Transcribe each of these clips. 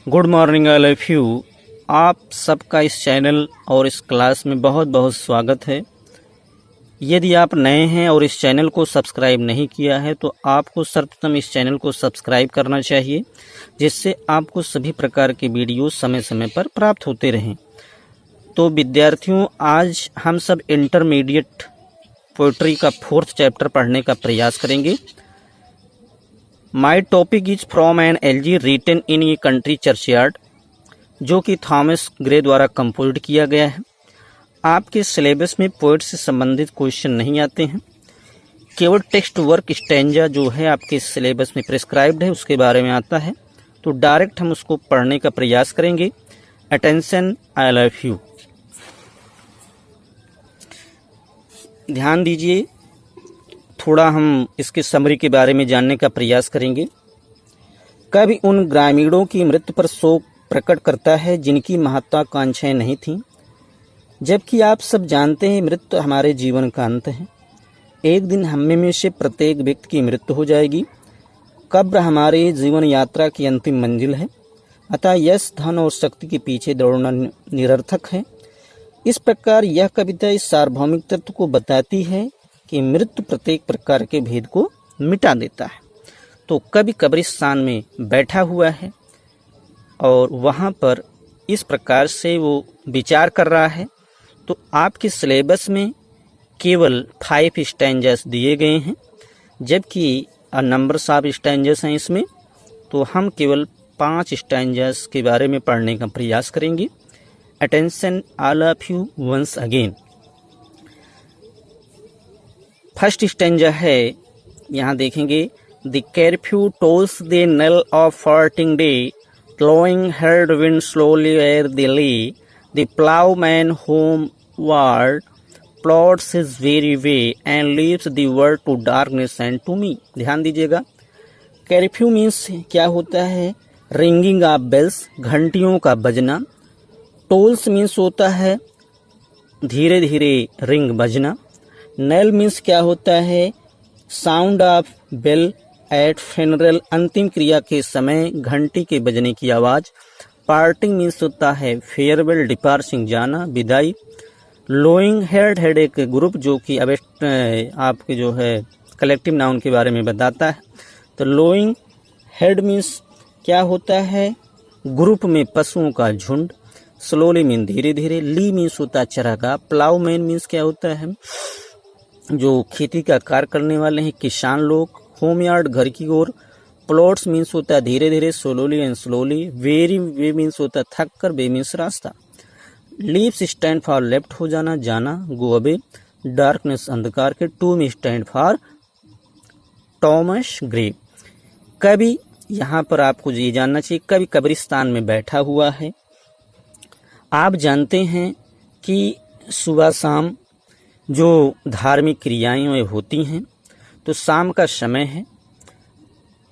Good morning all of you. आप सबका इस चैनल और इस क्लास में बहुत बहुत स्वागत है। यदि आप नए हैं और इस चैनल को सब्सक्राइब नहीं किया है तो आपको सर्वप्रथम इस चैनल को सब्सक्राइब करना चाहिए, जिससे आपको सभी प्रकार के वीडियो समय समय पर प्राप्त होते रहें। तो विद्यार्थियों, आज हम सब इंटरमीडिएट पोइट्री का 4th चैप्टर पढ़ने का प्रयास करेंगे। My topic is from an elegy written in a country churchyard, जो कि थॉमस ग्रे द्वारा कंपोज्ड किया गया है। आपके सिलेबस में पोइट से संबंधित क्वेश्चन नहीं आते हैं, केवल टेक्स्ट वर्क स्टैंजा जो है आपके सिलेबस में प्रिस्क्राइब्ड है उसके बारे में आता है। तो डायरेक्ट हम उसको पढ़ने का प्रयास करेंगे। Attention, I love you. ध्यान दीजिए, थोड़ा हम इसके समरी के बारे में जानने का प्रयास करेंगे। कवि उन ग्रामीणों की मृत्यु पर शोक प्रकट करता है जिनकी महत्वाकांक्षाएं नहीं थीं, जबकि आप सब जानते हैं मृत्यु हमारे जीवन का अंत है। एक दिन हम में से प्रत्येक व्यक्ति की मृत्यु हो जाएगी। कब्र हमारे जीवन यात्रा की अंतिम मंजिल है, अतः यश, धन और शक्ति के पीछे दौड़ना निरर्थक है। इस प्रकार यह कविता इस सार्वभौमिक तत्व को बताती है कि मृत्यु प्रत्येक प्रकार के भेद को मिटा देता है। तो कवि कब्रिस्तान में बैठा हुआ है और वहाँ पर इस प्रकार से वो विचार कर रहा है। तो आपके सिलेबस में केवल 5 स्टैंजर्स दिए गए हैं, जबकि नंबर्स ऑफ स्टैंजर्स हैं इसमें। तो हम केवल 5 स्टैंजर्स के बारे में पढ़ने का प्रयास करेंगे। Attention all of you once अगेन। फर्स्ट स्टैंजा है, यहाँ देखेंगे। The curfew tolls the knell of farting day, blowing hard wind slowly where they lay. The ploughman homeward plods his weary way and leaves the world to darkness and to me. ध्यान दीजिएगा, curfew means क्या होता है? Ringing of bells, घंटियों का बजना। Tolls means होता है धीरे धीरे रिंग बजना। नेल मीन्स क्या होता है? साउंड ऑफ बेल एट फेनरल, अंतिम क्रिया के समय घंटी के बजने की आवाज। पार्टिंग मीन्स होता है फेयरवेल, डिपार्चिंग, जाना, विदाई। लोइंग हेड, हेड एक ग्रुप जो कि आपके जो है कलेक्टिव नाउन के बारे में बताता है। तो लोइंग हेड मीन्स क्या होता है? ग्रुप में पशुओं का झुंड। स्लोली मीन धीरे धीरे। ली मीन्स होता है चरागाह। प्लाउ मैन मीन्स क्या होता है? जो खेती का कार्य करने वाले हैं, किसान लोग। होम यार्ड, घर की ओर। प्लॉट्स मीन्स होता है धीरे धीरे, slowly and slowly. Very, way means होता है थक कर, बे मीन्स रास्ता। लीव्स स्टैंड फॉर लेफ्ट, हो जाना, जाना, गो अवे। डार्कनेस, अंधकार के। टू में स्टैंड फॉर थॉमस ग्रे। कवि, यहाँ पर आपको ये जानना चाहिए, कवि कब्रिस्तान में बैठा हुआ है। आप जानते हैं कि सुबह शाम जो धार्मिक क्रियाएं होती हैं, तो शाम का समय है,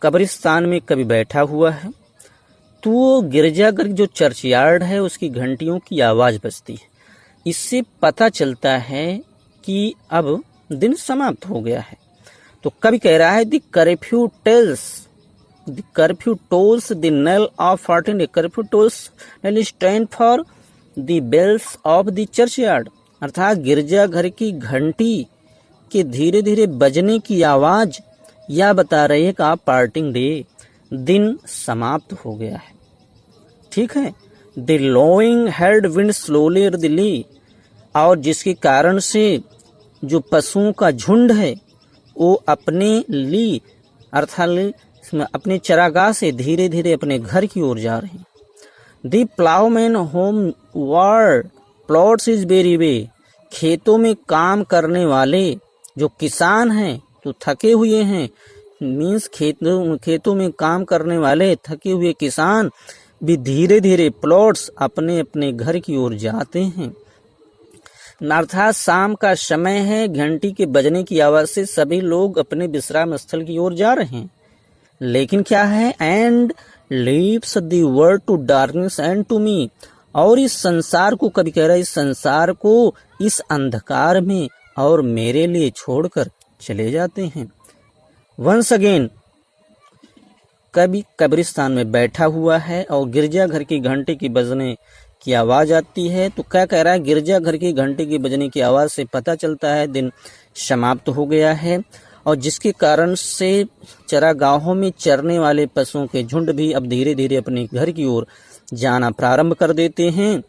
कब्रिस्तान में कभी बैठा हुआ है, तो वो गिरजाघर जो चर्चयार्ड है उसकी घंटियों की आवाज़ बजती है। इससे पता चलता है कि अब दिन समाप्त हो गया है। तो कभी कह रहा है the curfew tolls the knell of 14 curfew tolls knell stand for the bells of the churchyard, अर्थात गिरजाघर की घंटी के धीरे धीरे बजने की आवाज यह बता रही है कि आप पार्टिंग डे, दिन समाप्त हो गया है। ठीक है। The lowing herd wind slowly दिल्ली, और जिसके कारण से जो पशुओं का झुंड है वो अपने ली अर्थात अपने चरागाह से धीरे धीरे अपने घर की ओर जा रहे हैं। The ploughman homeward plods his weary way, खेतों में काम करने वाले जो किसान हैं तो थके हुए हैं। मीन्स खेतों में काम करने वाले थके हुए किसान भी धीरे धीरे प्लॉट्स अपने अपने घर की ओर जाते हैं। अर्थात शाम का समय है, घंटी के बजने की आवाज से सभी लोग अपने विश्राम स्थल की ओर जा रहे हैं। लेकिन क्या है? And leaves the world to darkness and to me, और इस संसार को, कभी कह रहा है इस संसार को इस अंधकार में और मेरे लिए छोड़कर चले जाते हैं। वंस अगेन, कभी कब्रिस्तान में बैठा हुआ है और गिरजाघर की घंटे की बजने की आवाज आती है। तो क्या कह रहा है, गिरजाघर की घंटे की बजने की आवाज से पता चलता है दिन समाप्त हो गया है, और जिसके कारण से चरागाहों में चरने वाले पशुओं के झुंड भी अब धीरे धीरे अपने घर की ओर जाना प्रारंभ कर देते हैं।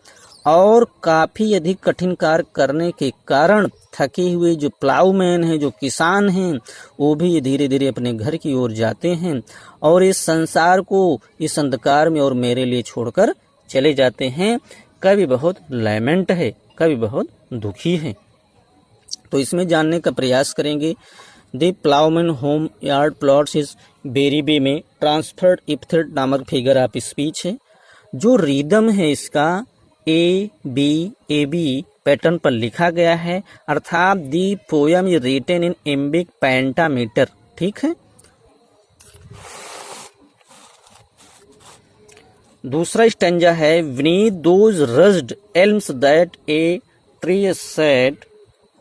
और काफी अधिक कठिन कार्य करने के कारण थके हुए जो प्लाउमैन हैं, जो किसान हैं, वो भी धीरे धीरे अपने घर की ओर जाते हैं और इस संसार को इस अंधकार में और मेरे लिए छोड़कर चले जाते हैं। कवि बहुत लैमेंट है, कवि बहुत दुखी है। तो इसमें जानने का प्रयास करेंगे। The ploughman homeward plods his बेरीबे में ट्रांसफर्ड इप्थेट नामक फिगर ऑफ स्पीच है। जो रिदम है इसका A-B-A-B पैटर्न पर लिखा गया है, अर्थात the poem is written in iambic pentameter. ठीक है। दूसरा स्टैंजा है, beneath those rugged elms that yew tree shade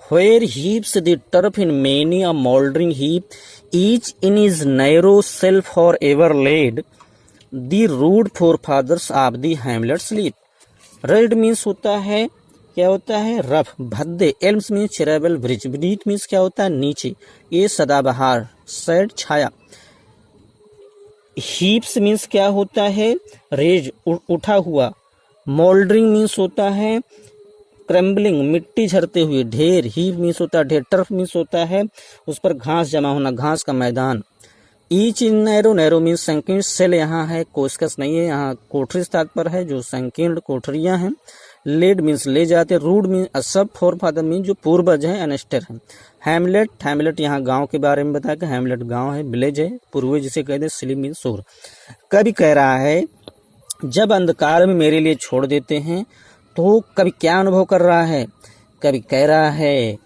where heaps the turf in many a mouldering heap, each in his narrow cell forever laid, the rude forefathers of the hamlet sleep. Rugged means होता है, क्या होता है, rough भद्दे। Elms means चेरेबल ब्रिज। Beneath means क्या होता है, नीचे। ये सदाबहार, सैड छाया। हीप्स मीन्स क्या होता है, रेज उठा हुआ। मोल्डरिंग मीन्स होता है क्रम्बलिंग, मिट्टी झरते हुए। ढेर, हीप मीन्स होता है ढेर। टर्फ मीन्स होता है उस पर घास जमा होना, घास का मैदान। Each in narrow, narrow means संकीर्ण। सेल यहाँ है, कोशकस नहीं है, यहाँ कोठरी तात्पर्य है, जो संकीर्ण कोठरियां हैं। लेड मीन्स ले जाते। रूड मीन्स असब। फोर फादर मीन्स जो पूर्वज है, अनेस्टर है। हैमलेट, हैमलेट यहाँ गांव के बारे में बताया कि हैमलेट गांव है, विलेज है। पूर्वज जिसे कहते हैं, स्लीप मीन्स सोर। कभी कह रहा है, जब अंधकार में मेरे लिए छोड़ देते हैं तो कभी क्या अनुभव कर रहा है। कभी कह रहा है,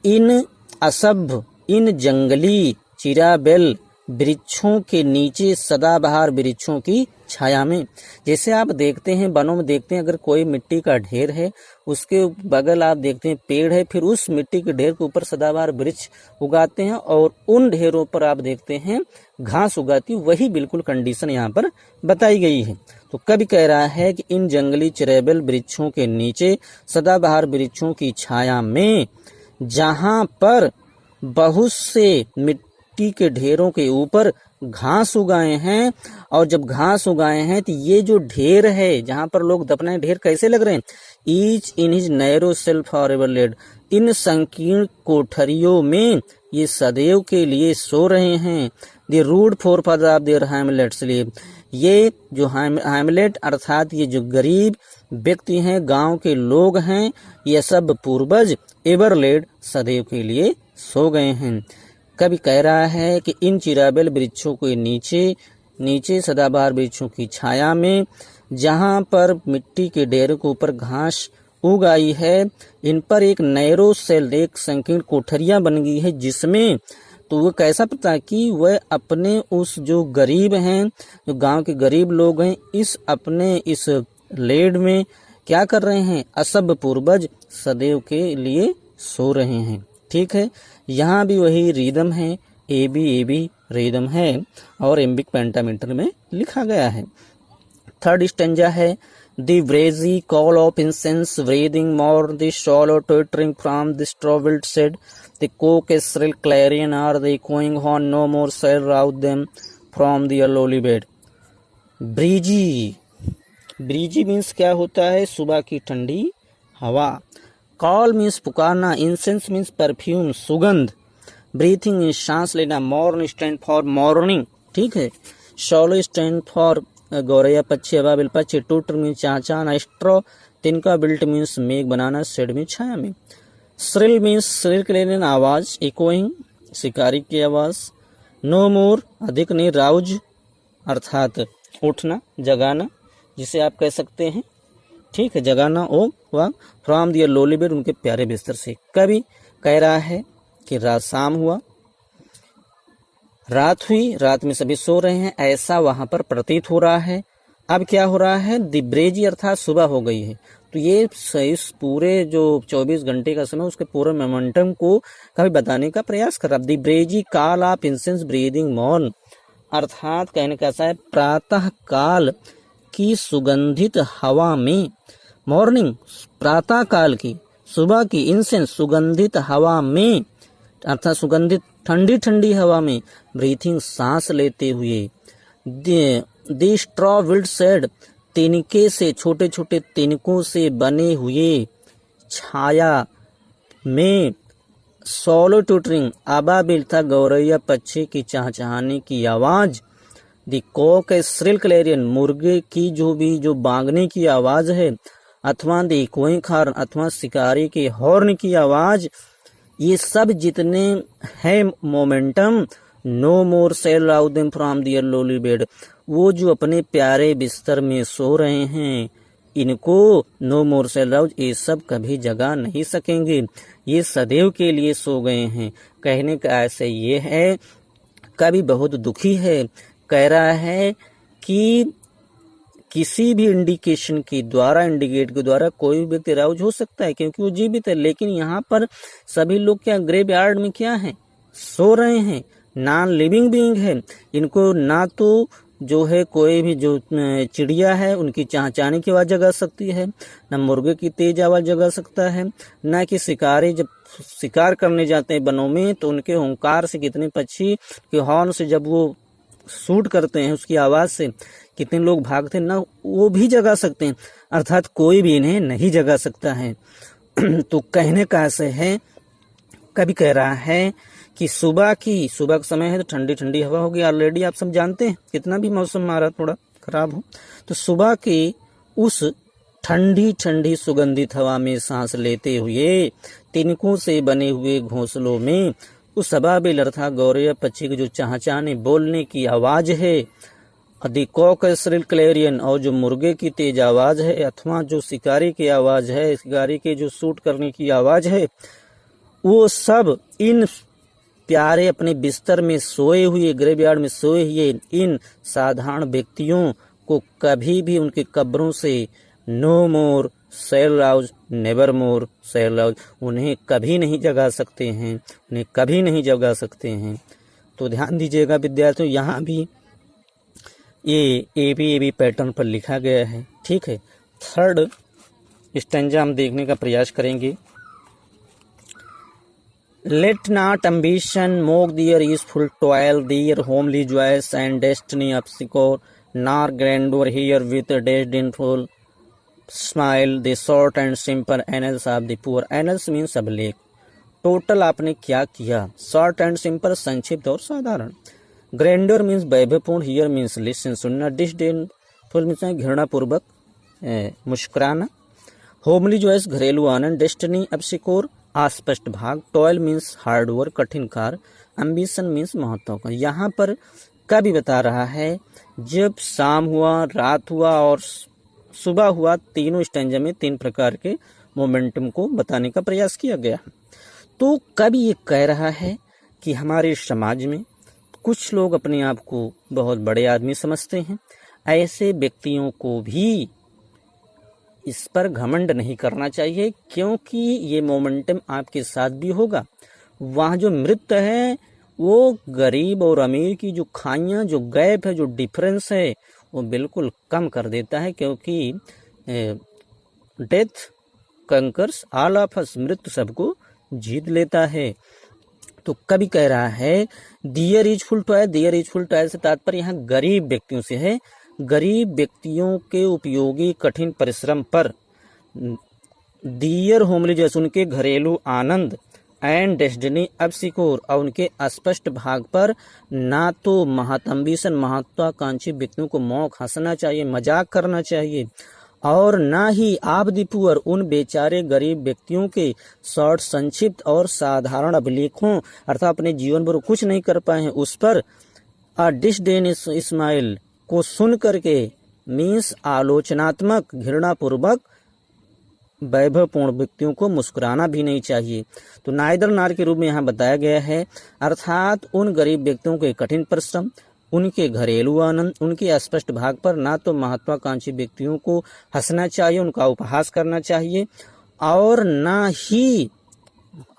इन असभ्य, इन जंगली चिराबेल वृक्षों के नीचे, सदाबहार वृक्षों की छाया में। जैसे आप देखते हैं वनों में, देखते हैं अगर कोई मिट्टी का ढेर है, उसके बगल आप देखते हैं पेड़ है, फिर उस मिट्टी के ढेर के ऊपर सदाबहार वृक्ष उगाते हैं और उन ढेरों पर आप देखते हैं घास उगाती। वही बिल्कुल कंडीशन यहाँ पर बताई गई है। तो कवि कह रहा है कि इन जंगली चरेबल वृक्षों के नीचे, सदाबहार वृक्षों की छाया में, जहां पर बहुत से मिट्टी के ढेरों के ऊपर घास उगाए हैं, और जब घास उगाए हैं तो ये जो ढेर है जहां पर लोग दफनाए, ढेर कैसे लग रहे हैं, each in his narrow cell forever laid, इन संकीर्ण कोठरियों में ये सदैव के लिए सो रहे हैं। The rude forefather of their hamlet sleep, ये जो हैमलेट अर्थात ये जो गरीब व्यक्ति हैं, गांव के लोग हैं, ये सब पूर्वज एवर लेड सदैव के लिए सो गए हैं। कभी कह रहा है कि इन चिराबेल वृक्षों के नीचे सदाबहार वृक्षों की छाया में, जहां पर मिट्टी के ढेरों के ऊपर घास उग आई है, इन पर एक नैरो सेल, एक संकीर्ण कोठरियां बन गई है, जिसमें तो वो कैसा पता कि वह अपने उस जो गरीब हैं, जो गांव के गरीब लोग हैं, इस लेड में क्या कर रहे हैं, असभ्य पूर्वज सदैव के लिए सो रहे हैं। ठीक है। यहाँ भी वही रिदम है, ए बी रिदम है और एम्बिक पेंटामीटर में लिखा गया है। थर्ड स्टेंजा है, The brazy call of incense breathing more, the swallow twittering from the strawberry shed, the cock's shrill clarion or the echoing horn no more shall rouse them from the lowly bed. Breezy means क्या होता है, सुबह की ठंडी हवा। Call means पुकारना। Incense means perfume, सुगंध। Breathing means सांस लेना। Morn stand for morning. ठीक है। शॉलो स्टैंड फॉर गौरैया पक्षी, अबाबिल पक्षी। टूटर मीन्स चाचा। एस्ट्रो तिनका। बिल्ट मीन्स मेघ बनाना। शेड मीन्स छाया में। श्रिल मीन्स शरीर के लिए आवाज। इकोइंग शिकारी की आवाज। नो मोर अधिक नहीं। राउज अर्थात उठना, जगाना, जिसे आप कह सकते हैं। ठीक है, जगाना। ओ वह फ्रॉम दियर लोली बेड, उनके प्यारे बिस्तर से। कभी कह रहा है कि रात शाम हुआ, रात हुई, रात में सभी सो रहे हैं, ऐसा वहां पर प्रतीत हो रहा है। अब क्या हो रहा है, दिब्रेजी अर्थात सुबह हो गई है। तो ये इस पूरे जो 24 घंटे का समय, उसके पूरे मोमेंटम को कभी बताने का प्रयास कर रहा है। The breezy call of incense breathing morn अर्थात कहने का ऐसा है प्रातः काल की सुगंधित हवा में, मॉर्निंग प्रातः काल की, सुबह की, इंसेंस सुगंधित हवा में, अर्थात सुगंधित ठंडी ठंडी हवा में ब्रीथिंग सांस लेते हुए, दी स्ट्रॉ विल्ड सेड तिनके से, छोटे छोटे तिनकों से बने हुए छाया में, सोलो टूटरिंग अबाबिल था गौरैया पक्षी की चहचहाने की आवाज, दी कॉक ए श्रिल क्लैरियन मुर्गे की जो बांगने की आवाज है, अथवा दी कोई खार अथवा शिकारी के हॉर्न की आवाज, ये सब जितने हैं momentum, no more shall out them from their lowly bed, वो जो अपने प्यारे बिस्तर में सो रहे हैं, इनको नो मोर सेल आउट, ये सब कभी जगा नहीं सकेंगे, ये सदैव के लिए सो गए हैं। कहने का ऐसे ये है, कवि बहुत दुखी है, कह रहा है कि किसी भी इंडिकेशन के द्वारा, इंडिकेट के द्वारा कोई भी व्यक्ति राउज हो सकता है क्योंकि वो जीवित है, लेकिन यहाँ पर सभी लोग क्या ग्रेव यार्ड में क्या है, सो रहे हैं, नॉन लिविंग बीइंग है, इनको ना तो जो है कोई भी जो चिड़िया है उनकी चहचहाने की आवाज जगा सकती है, न मुर्गे की तेज आवाज जगा सकता है, न कि शिकारी जब शिकार करने जाते हैं वनों में तो उनके हुंकार से कितने पक्षी के हॉर्न से जब वो शूट करते हैं उसकी आवाज से कितने लोग भागते हैं, ना वो भी जगा सकते हैं, अर्थात कोई भी इन्हें नहीं जगा सकता है। तो कहने का ऐसे है, कभी कह रहा है कि सुबह का समय है तो ठंडी ठंडी हवा होगी, ऑलरेडी आप सब जानते हैं कितना भी मौसम हमारा थोड़ा खराब हो तो सुबह की उस ठंडी ठंडी सुगंधित हवा में सांस लेते हुए तिनकों से बने हुए घोंसलों में उस अबाबिल अर्थात गौरैया पक्षी की जो चहचहाने बोलने की आवाज है, दी कॉक श्रिल क्लैरियन और जो मुर्गे की तेज आवाज है, अथवा जो शिकारी की आवाज है, शिकारी के जो शूट करने की आवाज है, वो सब इन प्यारे अपने बिस्तर में सोए हुए, ग्रेवयार्ड में सोए हुए इन साधारण व्यक्तियों को कभी भी उनके कब्रों से no more shall rouse, never more shall rouse, उन्हें कभी नहीं जगा सकते हैं, उन्हें कभी नहीं जगा सकते हैं। तो ध्यान दीजिएगा विद्यार्थियों, यहाँ भी ये ए बी पैटर्न पर लिखा गया है, ठीक है। थर्ड स्टैंजा हम देखने का प्रयास करेंगे। Let not ambition mock their useful toil, their homely joys and destiny obscure, nor grandeur here with a disdainful smile, the short and simple annals of the poor. Annals means अभिलेख। Total आपने क्या किया, short and simple संक्षिप्त और साधारण। Grandeur means वैभवपूर्ण, hear means listen सुनना, disdainful means घृणापूर्वक मुस्कुराना, होमली जॉयस घरेलू आनंद, डेस्टिनी अबसिकोर अस्पष्ट भाग, टॉयल मीन्स हार्ड वर्क कठिन कार्य, एम्बिशन मीन्स महत्वाकांक्षा। यहाँ पर कवि बता रहा है जब शाम हुआ, रात हुआ और सुबह हुआ, तीनों स्टैंजा में तीन प्रकार के मोमेंटम को बताने का प्रयास किया गया। तो कवि ये कह रहा है कि हमारे समाज में कुछ लोग अपने आप को बहुत बड़े आदमी समझते हैं, ऐसे व्यक्तियों को भी इस पर घमंड नहीं करना चाहिए, क्योंकि ये मोमेंटम आपके साथ भी होगा। वहाँ जो मृत है वो गरीब और अमीर की जो खाइयाँ, जो गैप है, जो डिफरेंस है, वो बिल्कुल कम कर देता है, क्योंकि death conquers all of us, मृत्यु सबको जीत लेता है। तो कभी कह रहा है दियर is full toy, their is full toy से तात्पर्य यहाँ गरीब व्यक्तियों से है, गरीब व्यक्तियों के उपयोगी कठिन परिश्रम पर, दियर होमली जैसे उनके घरेलू आनंद, एंड डेस्टिनी अबसिकोर और उनके अस्पष्ट भाग पर ना तो महत्वाम्बिशन महत्वाकांक्षी व्यक्तियों को मौक हंसना चाहिए, मजाक करना चाहिए, और ना ही आप दी पुअर उन बेचारे गरीब व्यक्तियों के शॉर्ट संक्षिप्त और साधारण अभिलेखों अर्थात अपने जीवन भर कुछ नहीं कर पाए हैं उस पर डिसडेन स्माइल को सुन करके मीन्स आलोचनात्मक घृणापूर्वक वैभवपूर्ण व्यक्तियों को मुस्कुराना भी नहीं चाहिए। तो नाइदर नार के रूप में यहाँ बताया गया है, अर्थात उन गरीब व्यक्तियों के कठिन परिश्रम, उनके घरेलू आनंद, उनके अस्पष्ट भाग पर ना तो महत्वाकांक्षी व्यक्तियों को हंसना चाहिए, उनका उपहास करना चाहिए, और ना ही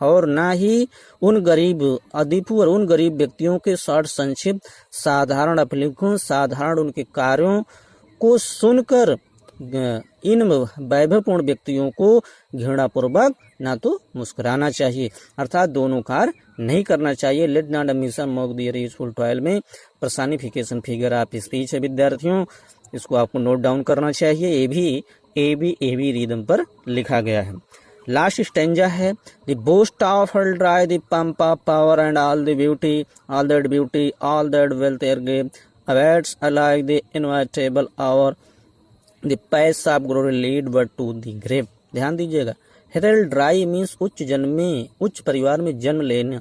और ना ही उन गरीब अधिपु और उन गरीब व्यक्तियों के शॉर्ट संक्षिप्त साधारण अपलिखों साधारण उनके कार्यों को सुनकर इन वैभवपूर्ण व्यक्तियों को घृणापूर्वक ना तो मुस्कुराना चाहिए, अर्थात दोनों कार्य नहीं करना चाहिए। Let not mission mock the useful toil में पर्सनिफिकेशन फिगर ऑफ स्पीच है विद्यार्थियों, इसको आपको नोट डाउन करना चाहिए। ए भी रिदम पर लिखा गया है। लास्ट स्टेंजा है the boast of heraldry the pomp of power and all beauty all that wealth e'er gave awaits alike the inevitable hour the paths of glory lead but to the grave. ध्यान दीजिएगा, Herald dry means उच्च परिवार में जन्म लेना,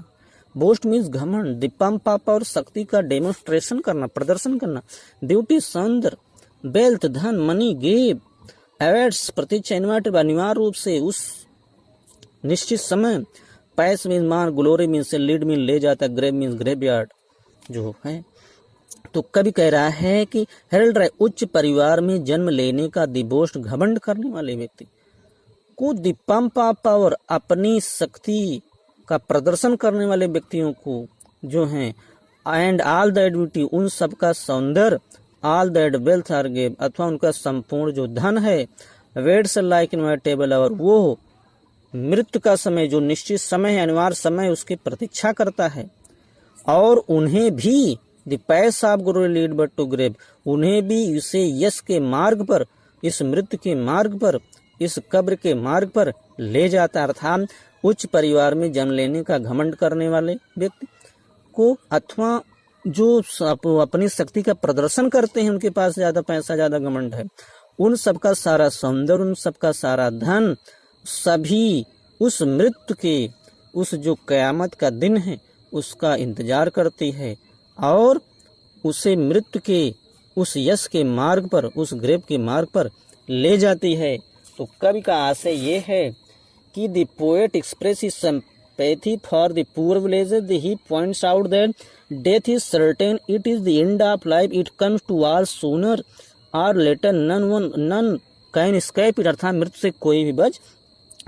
boast means घमंड, the pomp of power शक्ति का डेमोन्स्ट्रेशन करना, प्रदर्शन करना, ब्यूटी सौंदर्य, वेल्थ धन, मनी गेव, एवेट्स प्रतीक्षा, इनवाइटेड अनिवार्य रूप से उस निश्चित समय, पैस मीन्स मान, ग्लोरी मीन्स लीड मीन ले जाता, ग्रेव मीन्स ग्रेवयार्ड जो है। तो कवि कह रहा है कि हेरल्ड राय उच्च परिवार में जन्म लेने का दिबोस्ट घमंड करने वाले व्यक्ति को, द पंप ऑफ पावर अपनी शक्ति का प्रदर्शन करने वाले व्यक्तियों को जो हैं, एंड ऑल दैट ब्यूटी उन सबका सौंदर्य, all that wealth e'er gave अथवा उनका संपूर्ण जो धन है, वेट्स लाइक इनवाइटेबल आवर वो मृत्यु का समय जो निश्चित समय है, अनिवार्य समय उसकी प्रतीक्षा करता है, और उन्हें भी the paths of glory lead but to grave उन्हें भी इसे यश के मार्ग पर, इस मृत्यु के मार्ग पर, इस कब्र के मार्ग पर ले जाता। अर्थात उच्च परिवार में जन्म लेने का घमंड करने वाले व्यक्ति को अथवा जो अपनी शक्ति का प्रदर्शन करते हैं, उनके पास ज्यादा पैसा ज्यादा घमंड है, उन सबका सारा सौंदर्य, उन सबका सारा धन सभी उस मृत्यु के, उस जो कयामत का दिन है उसका इंतजार करती है और उसे मृत्यु के उस यश के मार्ग पर, उस ग्रेव के मार्ग पर ले जाती है। तो कवि का आशय ये है कि the poet express his sympathy for the poor villages. He points out that death is certain, it is the end of life, it comes to all sooner or later, none can escape it. अर्थात मृत्यु से कोई भी बच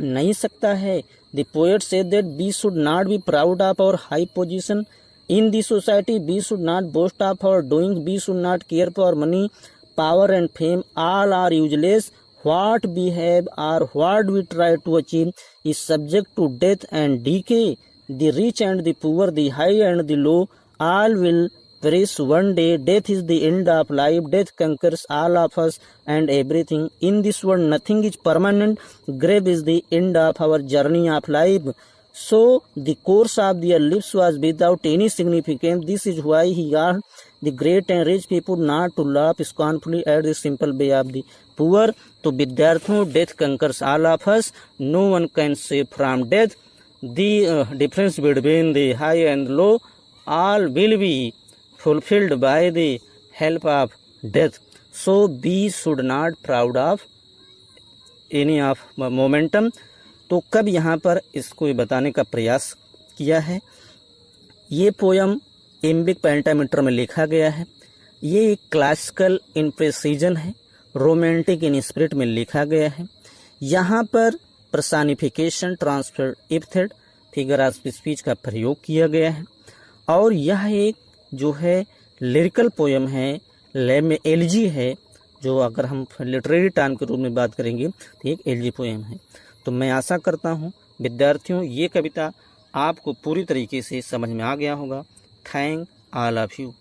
नहीं सकता है। The poet said that we should not be proud of our high position in the society, we should not boast of our doings, we should not care for money, power and fame, all are useless. What we have or what we try to achieve is subject to death and decay. The rich and the poor, the high and the low, all will perish one day. Death is the end of life. Death conquers all of us and everything. In this world, nothing is permanent. Grave is the end of our journey of life. So the course of their lives was without any significance. This is why he asked the great and rich people not to laugh scornfully at the simple way of the poor. तो विद्यार्थियों, death conquers all of us. No one can save from death. The difference between the high and low all will be fulfilled by the help of death. So we should not proud of any of momentum. तो कब यहाँ पर इसको बताने का प्रयास किया है। ये पोयम एम्बिक पेंटामीटर में लिखा गया है। ये एक क्लासिकल इम्प्रेसिजन है, रोमांटिक इन स्पिरिट में लिखा गया है। यहाँ पर personification, transfer, epithet, figure of speech का प्रयोग किया गया है और यह एक जो है लिरिकल पोयम है, लैब में एलजी है, जो अगर हम लिटरेरी टर्म के रूप में बात करेंगे तो एक एलजी पोयम है। तो मैं आशा करता हूँ विद्यार्थियों ये कविता आपको पूरी तरीके से समझ में आ गया होगा। Thank all of you.